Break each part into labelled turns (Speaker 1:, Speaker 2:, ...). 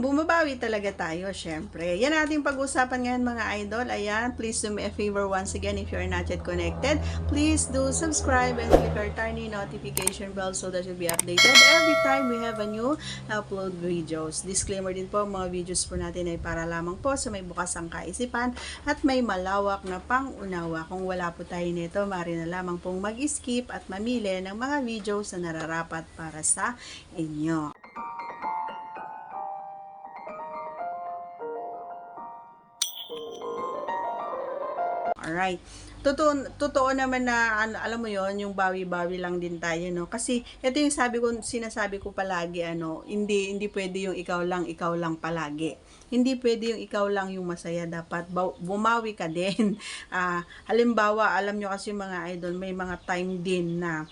Speaker 1: Bumabawi talaga tayo, syempre. Yan ating pag-usapan ngayon mga idol. Ayan, please do me a favor once again if you're not yet connected. Please do subscribe and click our tiny notification bell so that you'll be updated every time we have a new upload videos. Disclaimer din po, mga videos po natin ay para lamang po sa may bukas ang kaisipan at may malawak na pang-unawa. Kung wala po tayo nito, maaari na lamang pong mag-skip at mamili ng mga videos na nararapat para sa inyo. Alright. Totoo naman na alam mo yon, yung bawi-bawi lang din tayo, no? Kasi ito yung sinasabi ko palagi, hindi pwede yung ikaw lang palagi. Hindi pwede yung ikaw lang yung masaya, dapat bumawi ka din. Halimbawa, alam nyo kasi mga idol, may mga time din na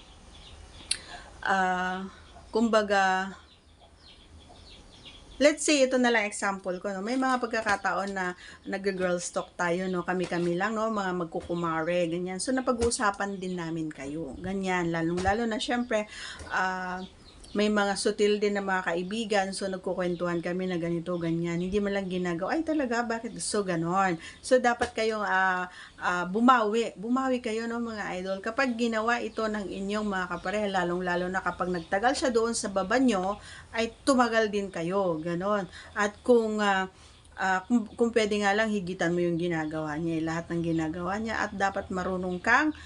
Speaker 1: kumbaga, let's say, ito na lang example ko, no? May mga pagkakataon na nag-girls talk tayo, no? Kami-kami lang, no? Mga magkukumare, ganyan. So, napag-uusapan din namin kayo. Ganyan, lalong-lalo na, syempre, may mga sutil din na mga kaibigan, so nagkukwentuhan kami na ganito, ganyan. Hindi man lang ginagawa, ay talaga, bakit so ganon? So, dapat kayong bumawi kayo, no, mga idol. Kapag ginawa ito ng inyong mga kapareha, lalong-lalo na kapag nagtagal siya doon sa baba nyo, ay tumagal din kayo, ganon. At kung pwede nga lang, higitan mo yung ginagawa niya, lahat ng ginagawa niya, at dapat marunong kang,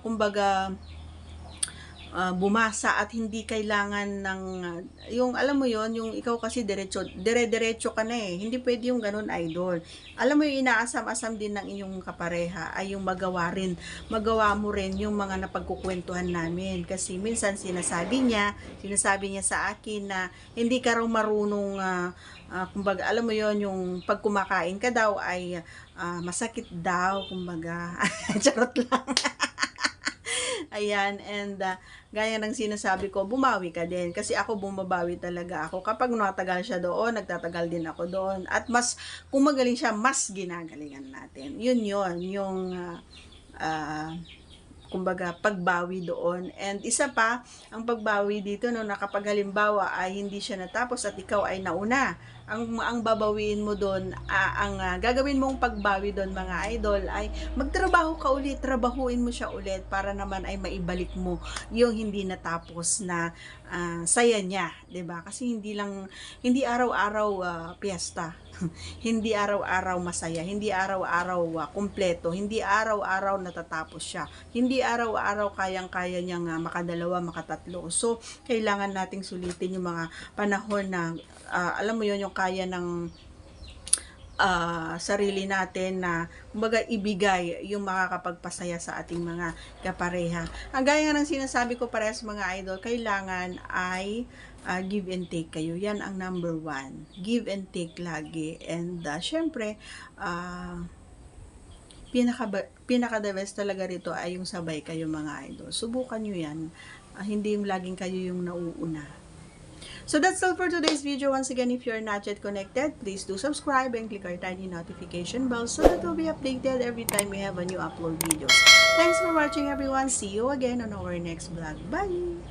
Speaker 1: kumbaga, bumasa at hindi kailangan ng yung alam mo yon, yung ikaw kasi dire-diretso ka na hindi pwede yung ganun, idol. Alam mo yung inaasam-asam din ng inyong kapareha ay yung magawa mo rin yung mga napagkukwentuhan namin, kasi minsan sinasabi niya sa akin na hindi ka raw marunong kumbaga, alam mo yon, yung pag kumakain ka daw ay masakit daw, kumbaga. Charot lang. Ayan, and gaya ng sinasabi ko, bumawi ka din. Kasi ako, bumabawi talaga ako. Kapag natagal siya doon, nagtatagal din ako doon. At mas, kung magaling siya, mas ginagalingan natin. Yun, yung kumbaga, pagbawi doon. And isa pa, ang pagbawi dito, no, na kapag halimbawa ay hindi siya natapos at ikaw ay nauna, ang babawiin mo doon, gagawin mong pagbawi doon, mga idol, ay magtrabaho ka ulit, trabahuin mo siya ulit para naman ay maibalik mo yung hindi natapos na saya niya, 'di ba? Kasi hindi araw-araw piyesta. Hindi araw-araw masaya, hindi araw-araw kumpleto, hindi araw-araw natatapos siya, hindi araw-araw kayang-kaya niyang makadalawa, makatatlo. So, kailangan nating sulitin yung mga panahon na alam mo yon, yung kaya ng sarili natin na kumbaga ibigay yung makakapagpasaya sa ating mga kapareha. Ang gaya ng sinasabi ko para sa mga idol, kailangan ay give and take kayo. Yan ang number one. Give and take lagi. And syempre, pinaka-the best talaga rito ay yung sabay kayo, mga idol. Subukan nyo yan. Hindi yung laging kayo yung nauuna. So that's all for today's video. Once again, if you're not yet connected, please do subscribe and click our tiny notification bell so that you'll be updated every time we have a new upload videos. Thanks for watching, everyone. See you again on our next vlog. Bye!